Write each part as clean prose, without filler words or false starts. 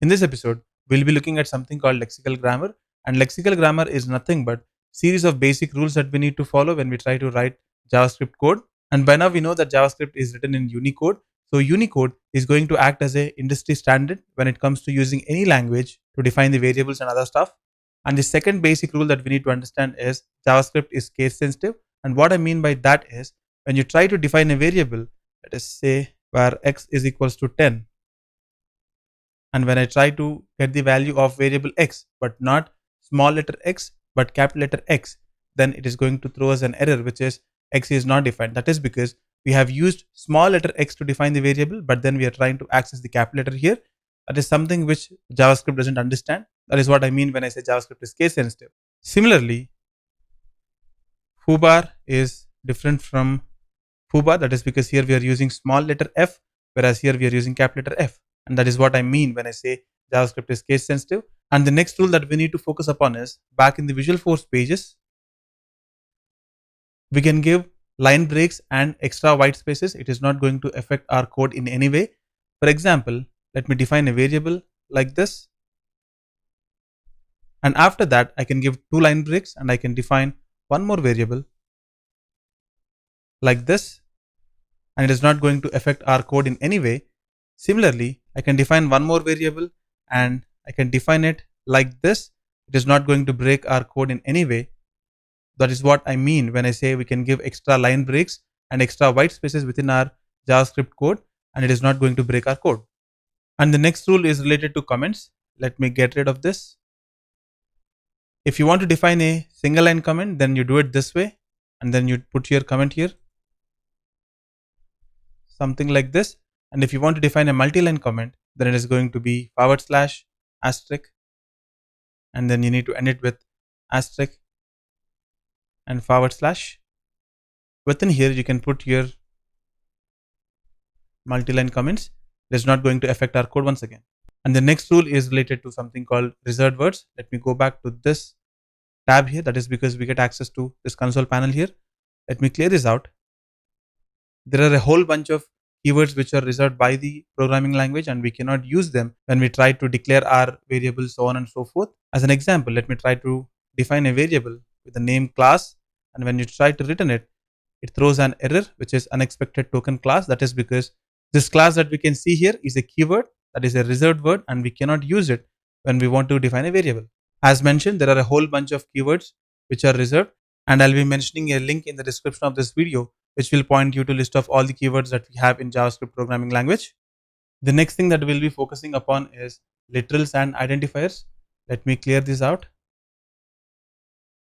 In this episode, we'll be looking at something called lexical grammar, and lexical grammar is nothing but series of basic rules that we need to follow when we try to write JavaScript code. And by now we know that JavaScript is written in Unicode. So Unicode is going to act as a industry standard when it comes to using any language to define the variables and other stuff. And the second basic rule that we need to understand is JavaScript is case sensitive. And what I mean by that is when you try to define a variable, let us say where x is equals to 10, and when I try to get the value of variable x but not small letter x but capital letter X, then it is going to throw us an error which is x is not defined. That is because we have used small letter x to define the variable, but then we are trying to access the capital letter here. That is something which JavaScript doesn't understand. That is what I mean when I say JavaScript is case sensitive. Similarly, foobar is different from foobar. That is because here we are using small letter f, whereas here we are using capital letter F. And that is what I mean when I say JavaScript is case sensitive. And the next rule that we need to focus upon is back in the Visualforce pages, we can give line breaks and extra white spaces. It is not going to affect our code in any way. For example, let me define a variable like this. And after that, I can give 2 line breaks and I can define one more variable like this. And it is not going to affect our code in any way. Similarly, I can define one more variable and I can define it like this. It is not going to break our code in any way. That is what I mean when I say we can give extra line breaks and extra white spaces within our JavaScript code, and it is not going to break our code. And the next rule is related to comments. Let me get rid of this. If you want to define a single line comment, then you do it this way, and then you put your comment here, something like this. And if you want to define a multi-line comment, then it is going to be / asterisk, and then you need to end it with asterisk and / within here you can put your multi-line comments. It is not going to affect our code once again. And the next rule is related to something called reserved words. Let me go back to this tab here. That is because we get access to this console panel here. Let me clear this out. There are a whole bunch of keywords which are reserved by the programming language, and we cannot use them when we try to declare our variables, so on and so forth. As an example, let me try to define a variable with the name class, and when you try to return it, it throws an error which is unexpected token class. That is because this class that we can see here is a keyword, that is a reserved word, and we cannot use it when we want to define a variable. As mentioned, there are a whole bunch of keywords which are reserved, and I'll be mentioning a link in the description of this video which will point you to a list of all the keywords that we have in JavaScript programming language. The next thing that we'll be focusing upon is literals and identifiers. Let me clear this out.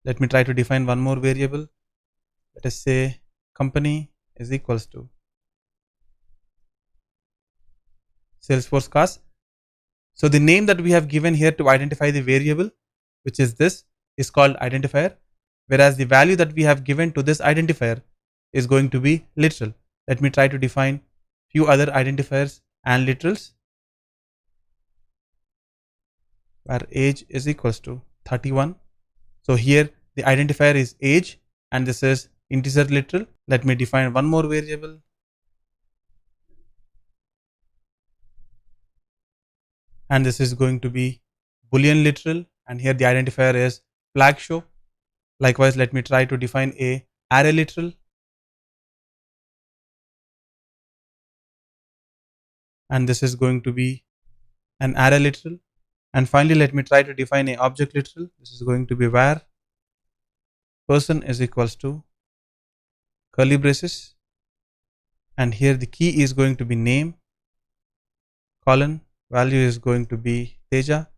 Let me try to define one more variable. Let us say company is equals to Salesforce cost. So the name that we have given here to identify the variable, which is this, is called identifier, whereas the value that we have given to this identifier is going to be literal. Let me try to define few other identifiers and literals, where age is equals to 31. So here the identifier is age and this is integer literal. Let me define one more variable, and this is going to be boolean literal, and here the identifier is flag show. Likewise, let me try to define a array literal, and this is going to be an array literal. And finally, let me try to define a object literal. This is going to be where person is equals to curly braces, and here the key is going to be name, colon, value is going to be Teja,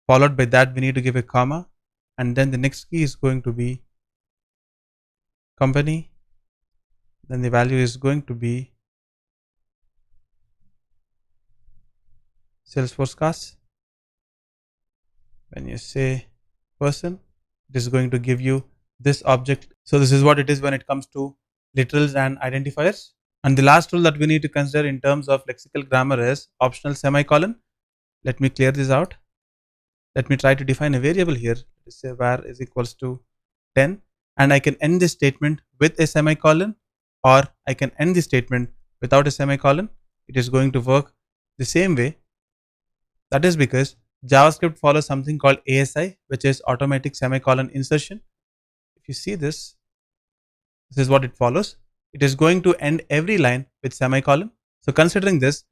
followed by that we need to give a comma, and then the next key is going to be company, then the value is going to be Salesforce cost. When you say person, it is going to give you this object. So this is what it is when it comes to literals and identifiers. And the last rule that we need to consider in terms of lexical grammar is optional semicolon. Let me clear this out. Let me try to define a variable here. Let's say var is equals to 10, and I can end this statement with a semicolon, or I can end the statement without a semicolon. It is going to work the same way. That is because JavaScript follows something called ASI, which is automatic semicolon insertion. If you see this, this is what it follows. It is going to end every line with semicolon. So considering this,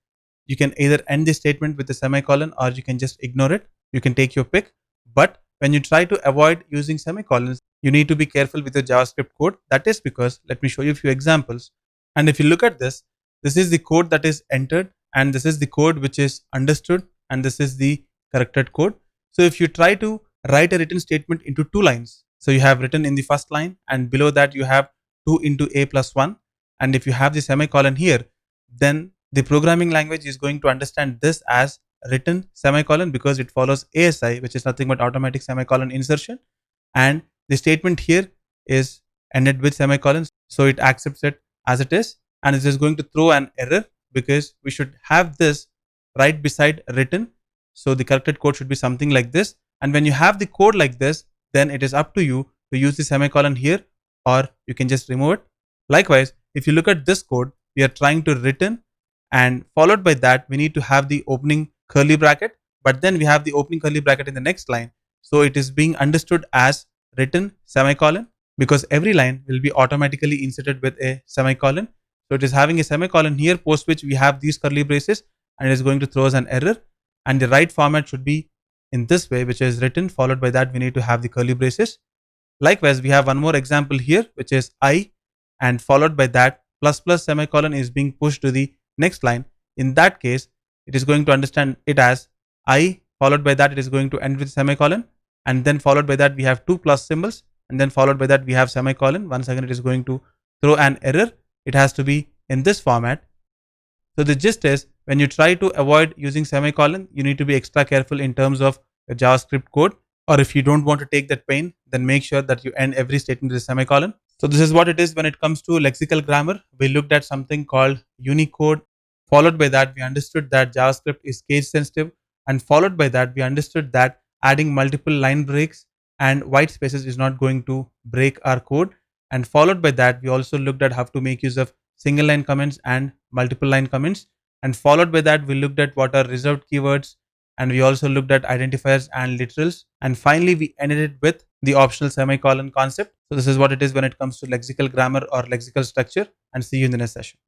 you can either end the statement with a semicolon or you can just ignore it. You can take your pick. But when you try to avoid using semicolons, you need to be careful with your JavaScript code. That is because, let me show you a few examples. And if you look at this, this is the code that is entered, and this is the code which is understood, and this is the corrected code. So if you try to write a written statement into two lines, so you have written in the first line, and below that you have 2 into a plus 1, and if you have the semicolon here, then the programming language is going to understand this as written semicolon because it follows ASI, which is nothing but automatic semicolon insertion, and the statement here is ended with semicolon, so it accepts it as it is, and it is going to throw an error because we should have this right beside written. So the corrected code should be something like this, and when you have the code like this, then it is up to you to use the semicolon here, or you can just remove it. Likewise, if you look at this code, we are trying to written, and followed by that we need to have the opening curly bracket, but then we have the opening curly bracket in the next line, so it is being understood as written semicolon because every line will be automatically inserted with a semicolon. So it is having a semicolon here, post which we have these curly braces, and it is going to throw us an error, and the right format should be in this way, which is written, followed by that we need to have the curly braces. Likewise, we have one more example here, which is I, and followed by that plus plus semicolon is being pushed to the next line. In that case, it is going to understand it as I, followed by that it is going to end with semicolon, and then followed by that we have two plus symbols, and then followed by that we have semicolon. Once again, it is going to throw an error. It has to be in this format. So the gist is, when you try to avoid using semicolon, you need to be extra careful in terms of your JavaScript code, or if you don't want to take that pain, then make sure that you end every statement with a semicolon. So this is what it is when it comes to lexical grammar. We looked at something called Unicode. Followed by that, we understood that JavaScript is case sensitive, and followed by that, we understood that adding multiple line breaks and white spaces is not going to break our code. And followed by that, we also looked at how to make use of single line comments and multiple line comments. And followed by that, we looked at what are reserved keywords, and we also looked at identifiers and literals. And finally, we ended it with the optional semicolon concept. So this is what it is when it comes to lexical grammar or lexical structure, and see you in the next session.